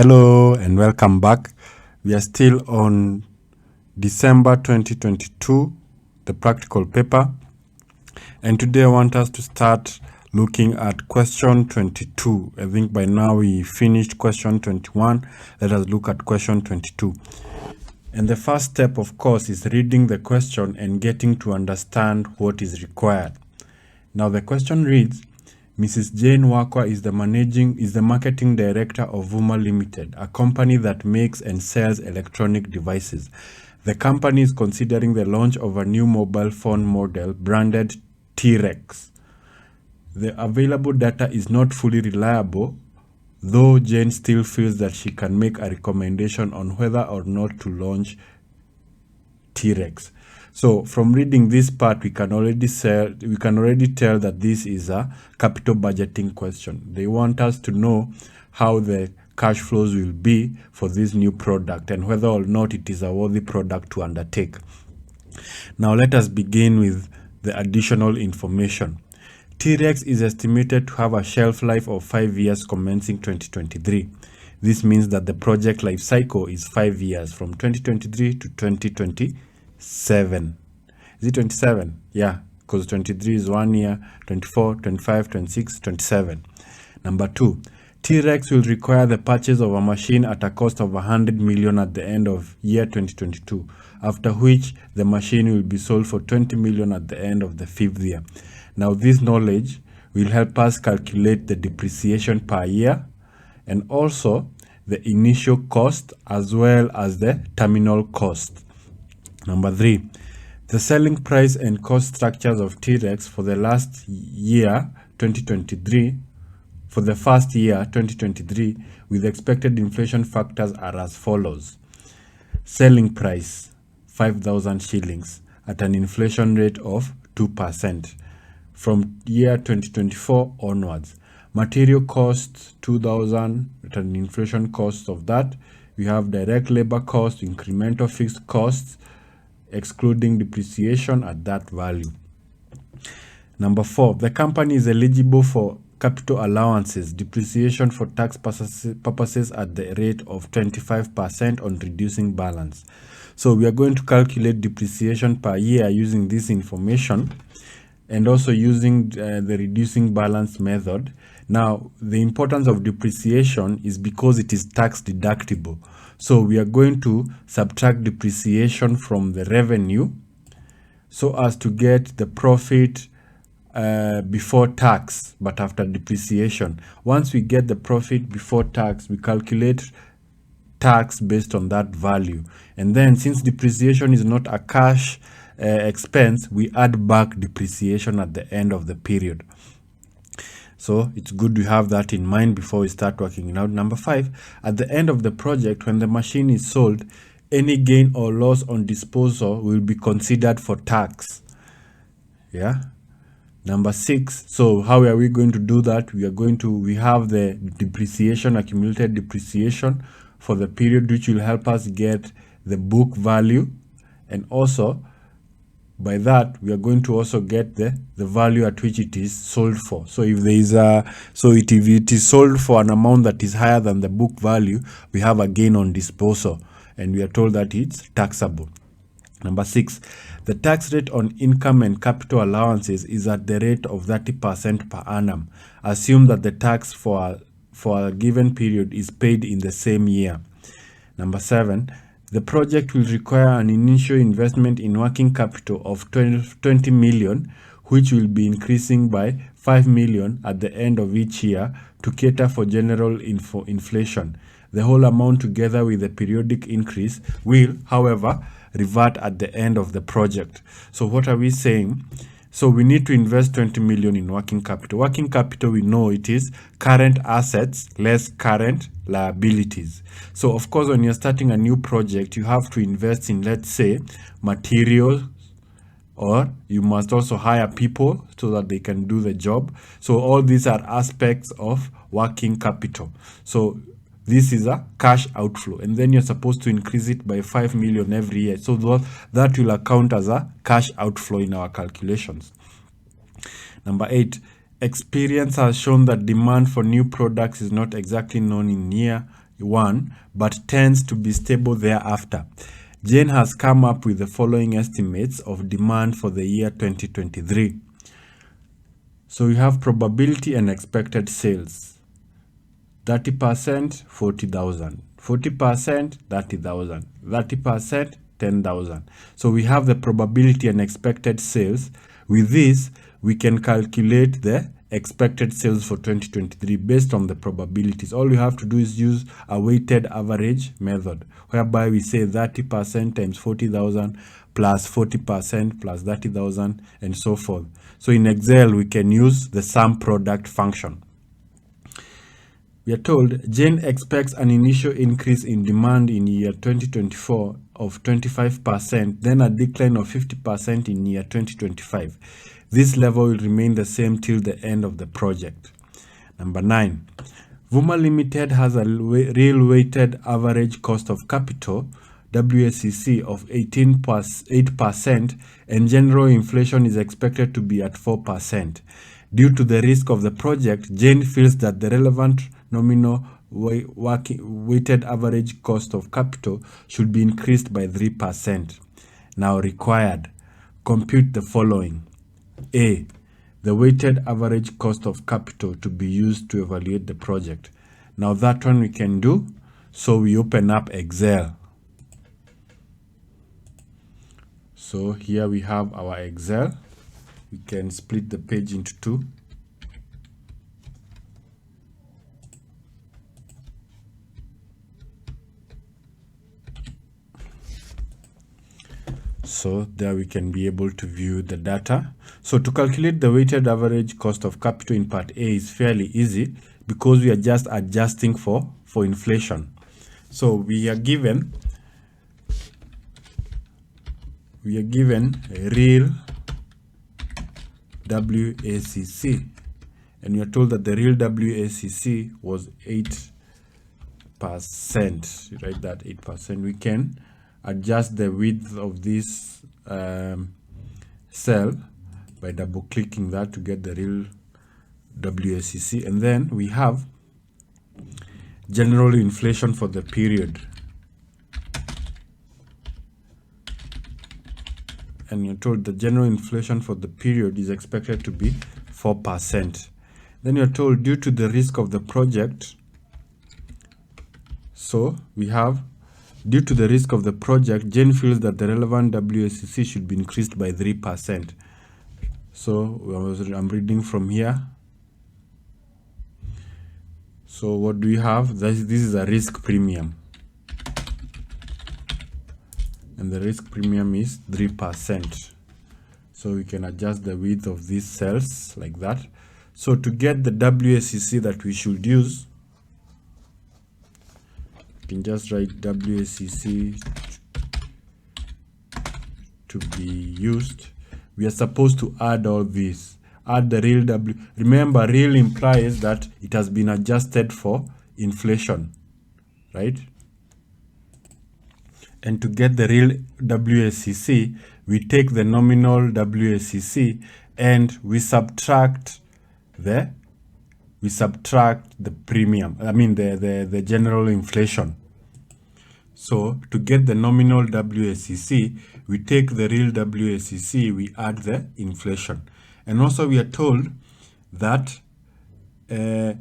Hello and welcome back. We are still on December 2022, the practical paper. And today I want us to start looking at question 22. I think by now we finished question 21. Let us look at question 22. And the first step, of course, is reading the question and getting to understand what is required. Now the question reads, Mrs. Jane Wakwa is the marketing director of Vuma Limited, a company that makes and sells electronic devices. The company is considering the launch of a new mobile phone model branded T-Rex. The available data is not fully reliable, though Jane still feels that she can make a recommendation on whether or not to launch T-Rex. So from reading this part, we can already tell that this is a capital budgeting question. They want us to know how the cash flows will be for this new product and whether or not it is a worthy product to undertake. Now let us begin with the additional information. T-Rex is estimated to have a shelf life of 5 years commencing 2023. This means that the project life cycle is 5 years from 2023 to 2027. Is it 27? Yeah, because 23 is 1 year, 24, 25, 26, 27. Number 2, T-Rex will require the purchase of a machine at a cost of 100 million at the end of year 2022, after which the machine will be sold for 20 million at the end of the 5th year. Now this knowledge will help us calculate the depreciation per year and also the initial cost as well as the terminal cost. Number 3, the selling price and cost structures of T-Rex for the last year 2023, for the first year 2023 with expected inflation factors are as follows. Selling price 5,000 shillings at an inflation rate of 2% from year 2024 onwards. Material costs 2,000 at an inflation cost of that. We have direct labor costs, incremental fixed costs, excluding depreciation at that value. Number 4, the company is eligible for capital allowances, depreciation for tax purposes at the rate of 25% on reducing balance. So we are going to calculate depreciation per year using this information and also using the reducing balance method. Now, the importance of depreciation is because it is tax deductible. So we are going to subtract depreciation from the revenue so as to get the profit before tax, but after depreciation. Once we get the profit before tax, we calculate tax based on that value. And then since depreciation is not a cash expense, we add back depreciation at the end of the period. So it's good to have that in mind before we start working. Now, number 5, at the end of the project, when the machine is sold, any gain or loss on disposal will be considered for tax. Yeah. Number 6, so how are we going to do that? We have the depreciation, accumulated depreciation for the period, which will help us get the book value, and also by that we are going to also get the value at which it is sold for. So if there is if it is sold for an amount that is higher than the book value, we have a gain on disposal and we are told that it's taxable. Number 6, the tax rate on income and capital allowances is at the rate of 30% per annum. Assume that the tax for a given period is paid in the same year. Number 7, the project will require an initial investment in working capital of 20 million, which will be increasing by 5 million at the end of each year to cater for general inflation. The whole amount together with the periodic increase will, however, revert at the end of the project. So what are we saying? So we need to invest 20 million in working capital. Working capital, we know it is current assets less current liabilities. So of course, when you're starting a new project, you have to invest in, let's say, materials, or you must also hire people so that they can do the job. So all these are aspects of working capital. So this is a cash outflow, and then you're supposed to increase it by 5 million every year. So that will account as a cash outflow in our calculations. Number 8, experience has shown that demand for new products is not exactly known in year 2021 but tends to be stable thereafter. Jane has come up with the following estimates of demand for the year 2023. So we have probability and expected sales. 30%, 40,000. 40%, 30,000. 30%, 10,000. So we have the probability and expected sales. With this, we can calculate the expected sales for 2023 based on the probabilities. All you have to do is use a weighted average method, whereby we say 30% times 40,000 plus 40% plus 30,000 and so forth. So in Excel, we can use the sum product function. We are told Jane expects an initial increase in demand in year 2024 of 25%, then a decline of 50% in year 2025. This level will remain the same till the end of the project. Number 9. Vuma Limited has a real weighted average cost of capital, WACC, of 18.8%, and general inflation is expected to be at 4%. Due to the risk of the project, Jane feels that the relevant nominal weighted average cost of capital should be increased by 3%. Now required, compute the following. A, the weighted average cost of capital to be used to evaluate the project. Now that one we can do, so we open up Excel. So here we have our Excel. We can split the page into two. So there we can be able to view the data. So to calculate the weighted average cost of capital in part A is fairly easy because we are just adjusting for inflation. So we are given a real WACC, and we are told that the real WACC was 8%. You write that 8%. We can adjust the width of this cell by double clicking that to get the real WACC, and then we have general inflation for the period, and you're told the general inflation for the period is expected to be 4%. Then you're told due to the risk of the project, so we have due to the risk of the project, Jane feels that the relevant WACC should be increased by 3%. So I'm reading from here. So what do we have? This is a risk premium, and the risk premium is 3%. So we can adjust the width of these cells like that. So to get the WACC that we should use, you can just write WACC to be used. We are supposed to add all these. Add the real W. Remember, real implies that it has been adjusted for inflation, right? And to get the real WACC, we take the nominal WACC and we subtract the premium. I mean the general inflation. So to get the nominal WACC, we take the real WACC, we add the inflation. And also we are told that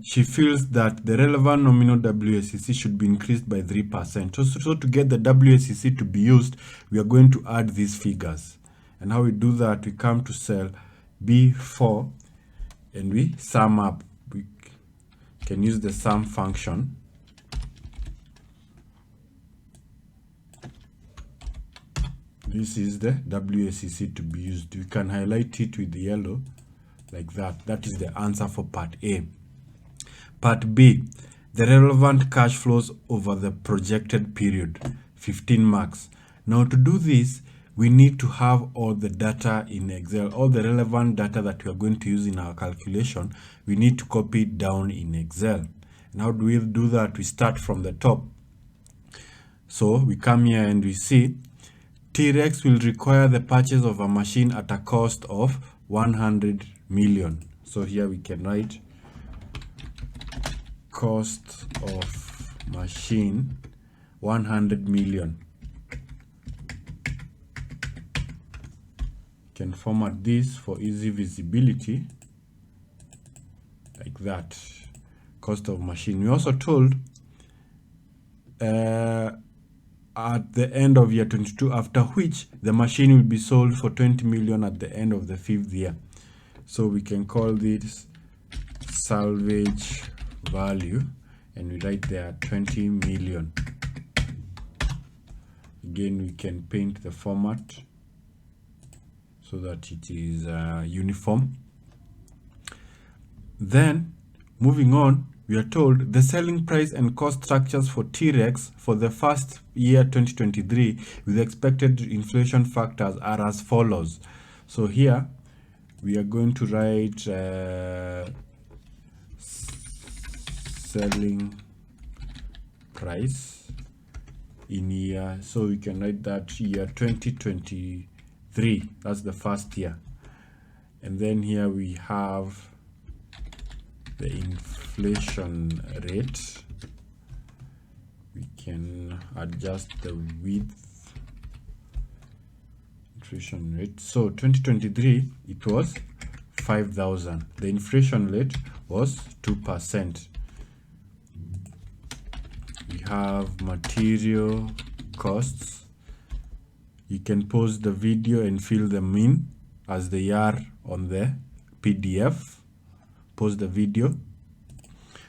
she feels that the relevant nominal WACC should be increased by 3%. So to get the WACC to be used, we are going to add these figures. And how we do that, we come to cell B4 and we sum up. We can use the sum function. This is the WACC to be used. You can highlight it with the yellow like that. That is the answer for part A. Part B, the relevant cash flows over the projected period, 15 marks. Now to do this, we need to have all the data in Excel, all the relevant data that we are going to use in our calculation. We need to copy it down in Excel. And how do we do that? We start from the top. So we come here and we see T-Rex will require the purchase of a machine at a cost of 100 million. So here we can write cost of machine 100 million. You can format this for easy visibility like that. Cost of machine. We also told at the end of year 22, after which the machine will be sold for 20 million at the end of the 5th year. So we can call this salvage value, and we write there 20 million. Again, we can paint the format so that it is uniform. Then moving on, we are told the selling price and cost structures for T-Rex for the first year 2023 with expected inflation factors are as follows. So here we are going to write selling price in year, so we can write that year 2023, that's the first year. And then here we have the inflation rate. We can adjust the width inflation rate. So 2023 it was 5,000. The inflation rate was 2%. We have material costs. You can pause the video and fill them in as they are on the PDF. Pause the video.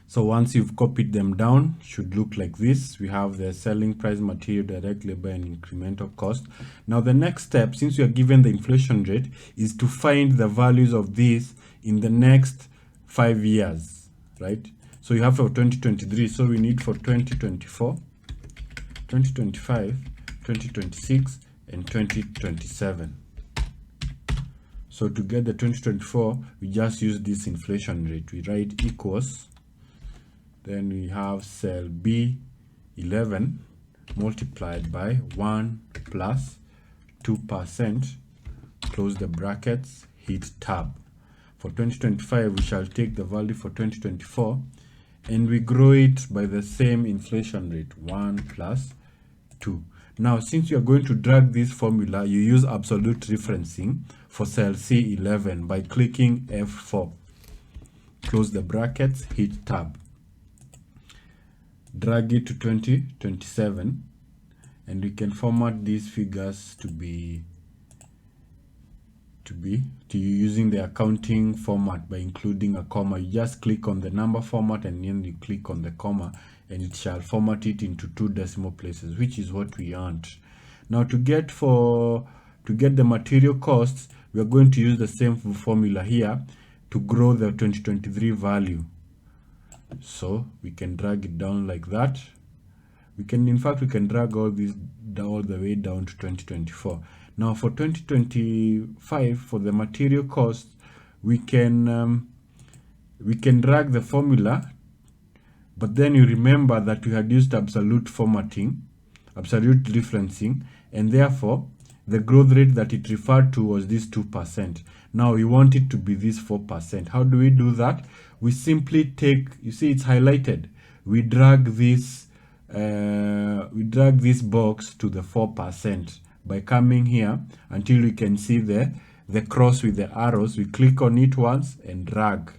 So once you've copied them down, should look like this. We have the selling price, material, direct labor, and incremental cost. Now the next step, since we are given the inflation rate, is to find the values of these in the next 5 years, right? So you have for 2023, so we need for 2024, 2025, 2026, and 2027. So to get the 2024, we just use this inflation rate. We write equals, then we have cell B11 multiplied by 1 plus 2%, close the brackets, hit tab. For 2025, we shall take the value for 2024 and we grow it by the same inflation rate, 1 plus 2. Now, since you are going to drag this formula, you use absolute referencing for cell C11 by clicking F4. Close the brackets, hit tab. Drag it to 2027, and we can format these figures to using the accounting format by including a comma. You just click on the number format and then you click on the comma, and it shall format it into 2 decimal places, which is what we want. Now to get the material costs, we are going to use the same formula here to grow the 2023 value. So we can drag it down like that. We can drag all this all the way down to 2024. Now for 2025, for the material costs, we can drag the formula, but then you remember that we had used absolute referencing, and therefore the growth rate that it referred to was this 2%. Now we want it to be this 4%. How do we do that? We simply take, you see it's highlighted, we drag this box to the 4% by coming here until we can see the cross with the arrows. We click on it once and drag,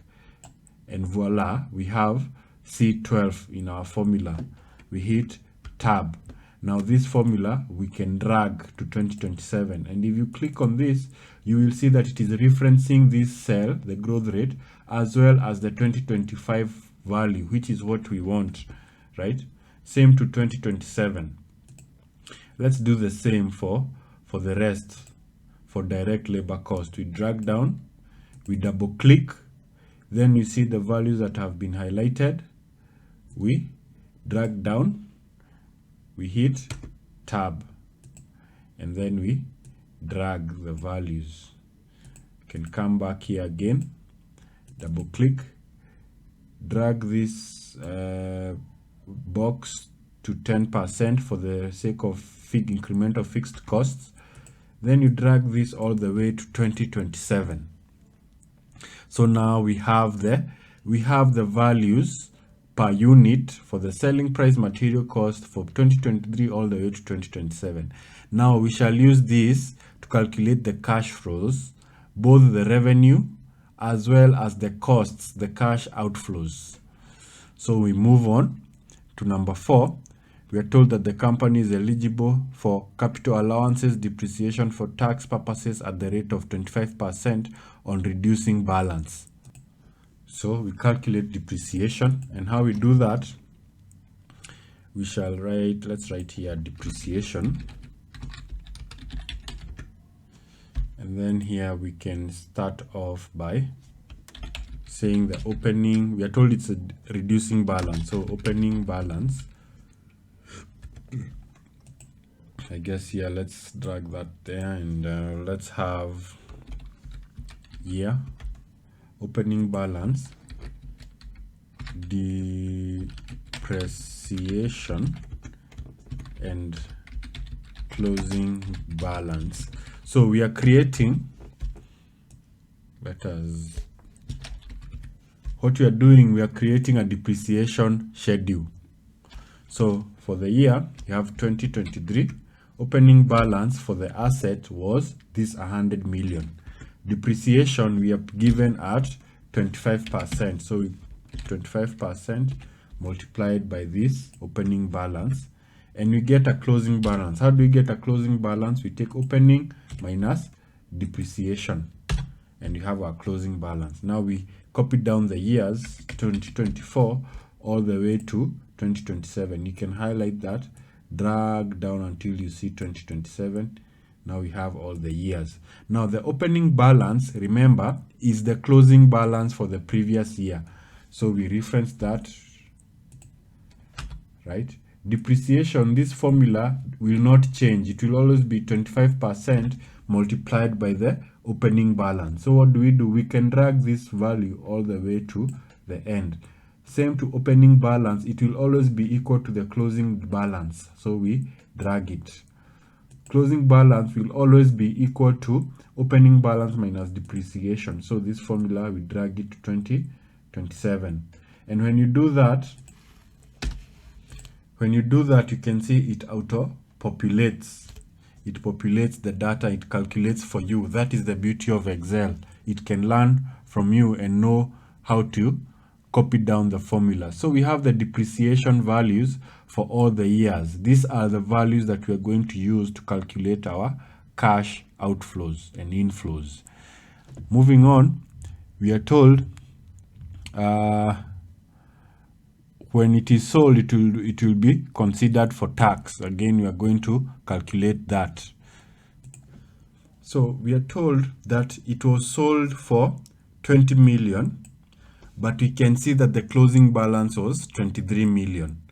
and voila, we have C12 in our formula. We hit tab. Now this formula we can drag to 2027, and if you click on this, you will see that it is referencing this cell, the growth rate, as well as the 2025 value, which is what we want, right? Same to 2027. Let's do the same for the rest. For direct labor cost, we drag down, we double click, then you see the values that have been highlighted. We drag down, we hit tab, and then we drag the values. You can come back here again, double click, drag this box to 10% for the sake of incremental fixed costs. Then you drag this all the way to 2027. So now we have the values per unit for the selling price material cost for 2023 all the way to 2027. Now we shall use this to calculate the cash flows, both the revenue as well as the costs, the cash outflows. So we move on to number 4. We are told that the company is eligible for capital allowances depreciation for tax purposes at the rate of 25% on reducing balance. So we calculate depreciation, and how we do that, we shall write, let's write here depreciation. And then here we can start off by saying the opening, we are told it's a reducing balance. So opening balance, I guess here, let's drag that there, and let's have here opening balance, depreciation, and closing balance. So we are creating, what we are doing, we are creating a depreciation schedule. So for the year, you have 2023, opening balance for the asset was this 100 million. Depreciation we are given at 25%. So 25% multiplied by this opening balance, and we get a closing balance. How do we get a closing balance? We take opening minus depreciation, and you have our closing balance. Now we copy down the years 2024 all the way to 2027. You can highlight that, drag down until you see 2027. Now we have all the years. Now the opening balance, remember, is the closing balance for the previous year. So we reference that, right? Depreciation, this formula will not change. It will always be 25% multiplied by the opening balance. So what do? We can drag this value all the way to the end. Same to opening balance, it will always be equal to the closing balance. So we drag it. Closing balance will always be equal to opening balance minus depreciation. So this formula, we drag it to 2027. And when you do that, you can see it auto-populates. It populates the data, it calculates for you. That is the beauty of Excel. It can learn from you and know how to copy down the formula. So we have the depreciation values for all the years. These are the values that we are going to use to calculate our cash outflows and inflows. Moving on, we are told when it is sold, it will be considered for tax. Again, we are going to calculate that. So we are told that it was sold for 20 million, but we can see that the closing balance was 23 million,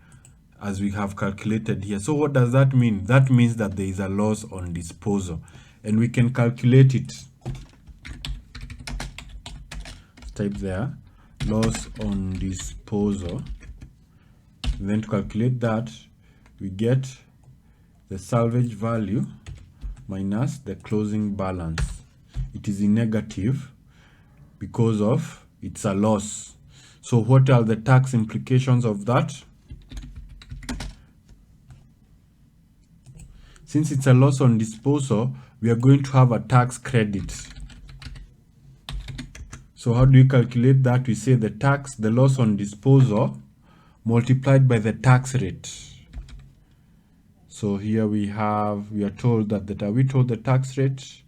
as we have calculated here. So what does that mean? That means that there is a loss on disposal, and we can calculate it. Type there, loss on disposal. And then to calculate that, we get the salvage value minus the closing balance. It is in negative because of it's a loss. So what are the tax implications of that? Since it's a loss on disposal, we are going to have a tax credit. So how do you calculate that? We say the loss on disposal multiplied by the tax rate. So here we are told that the tax rate?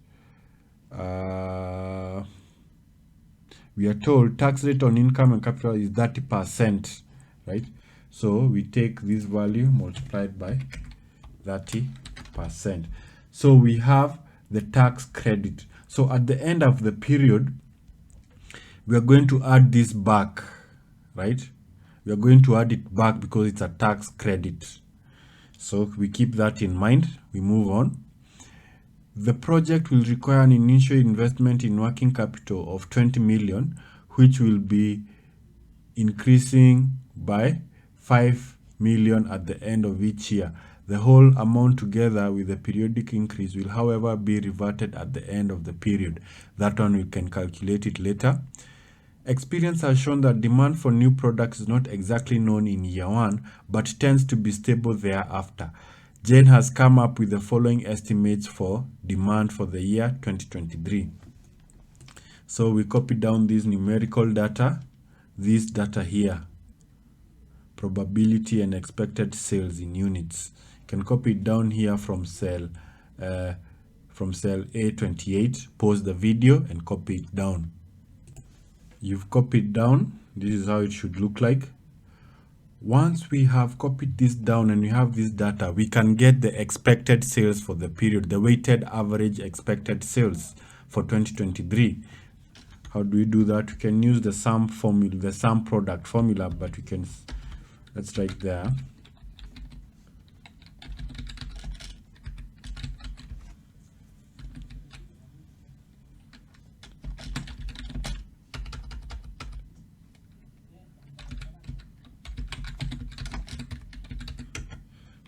We are told tax rate on income and capital is 30%, right? So we take this value multiplied by 30%. So we have the tax credit. So at the end of the period, we are going to add this back, right? We are going to add it back because it's a tax credit. So we keep that in mind. We move on. The project will require an initial investment in working capital of 20 million, which will be increasing by 5 million at the end of each year. The whole amount together with the periodic increase will, however, be reverted at the end of the period. That one we can calculate it later. Experience has shown that demand for new products is not exactly known in year 1, but tends to be stable thereafter. Jane has come up with the following estimates for demand for the year 2023. So we copy down this numerical data, this data here, probability and expected sales in units. You can copy it down here from cell A28, pause the video and copy it down. You've copied down. This is how it should look like. Once we have copied this down and we have this data, we can get the expected sales for the period, the weighted average expected sales for 2023. How do we do that? We can use the sum formula, the sum product formula, but we can, let's write there.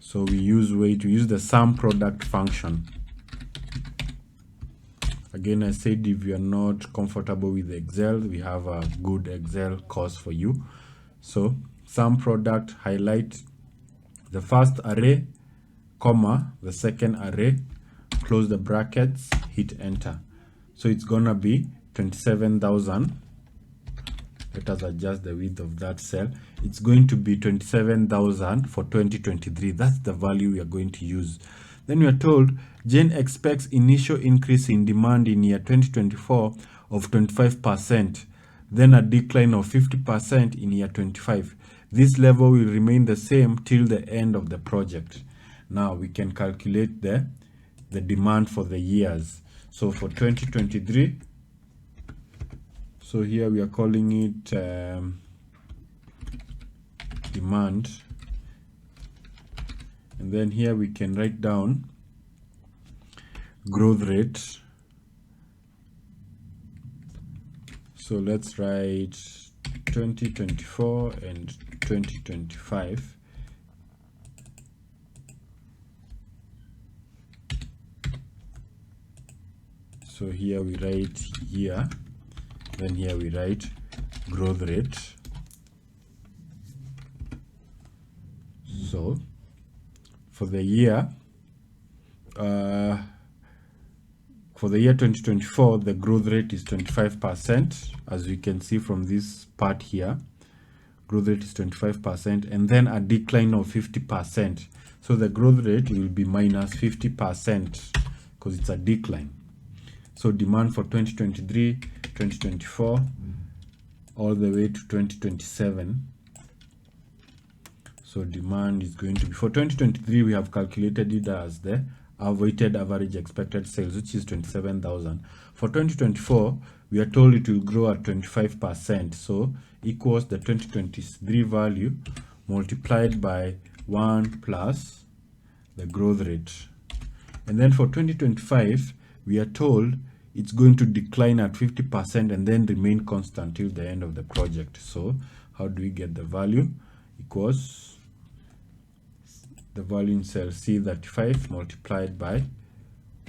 So we use the sum product function. Again, I said if you are not comfortable with Excel, we have a good Excel course for you. So sum product, highlight the first array, comma, the second array, close the brackets, hit enter. So it's gonna be 27,000. Let us adjust the width of that cell. It's going to be 27,000 for 2023. That's the value we are going to use. Then we are told Jane expects initial increase in demand in year 2024 of 25%, then a decline of 50% in year 25. This level will remain the same till the end of the project. Now we can calculate the demand for the years. So for 2023, so here we are calling it demand, and then here we can write down growth rate. So let's write 2024 and 2025. So here we write year, then here we write growth rate. So for the year 2024, the growth rate is 25%, as we can see from this part here. Growth rate is 25%, and then a decline of 50%. So the growth rate will be minus 50% because it's a decline. So demand for 2023, 2024, all the way to 2027. So demand is going to be, for 2023, we have calculated it as the weighted average expected sales, which is 27,000. For 2024, we are told it will grow at 25%. So equals the 2023 value multiplied by 1 plus the growth rate. And then for 2025, we are told it's going to decline at 50% and then remain constant till the end of the project. So how do we get the value? Equals the value in cell C35 multiplied by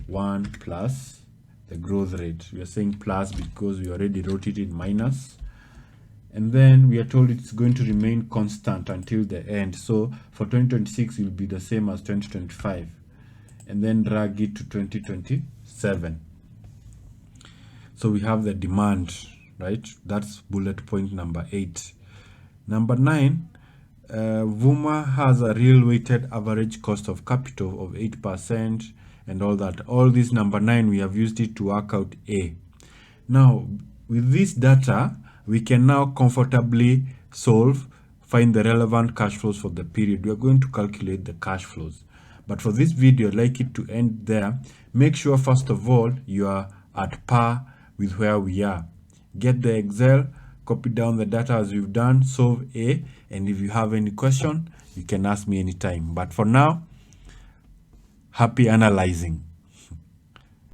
1 plus the growth rate. We are saying plus because we already wrote it in minus. And then we are told it's going to remain constant until the end. So for 2026, it will be the same as 2025. And then drag it to 2027. So we have the demand, right? That's bullet point number 8. Number 9, Vuma has a real weighted average cost of capital of 8% and all that. All this number 9, we have used it to work out A. Now, with this data, we can now comfortably find the relevant cash flows for the period. We are going to calculate the cash flows. But for this video, I'd like it to end there. Make sure, first of all, you are at par with where we are. Get the Excel, copy down the data as we've done, solve A, and if you have any question, you can ask me anytime. But for now, happy analyzing.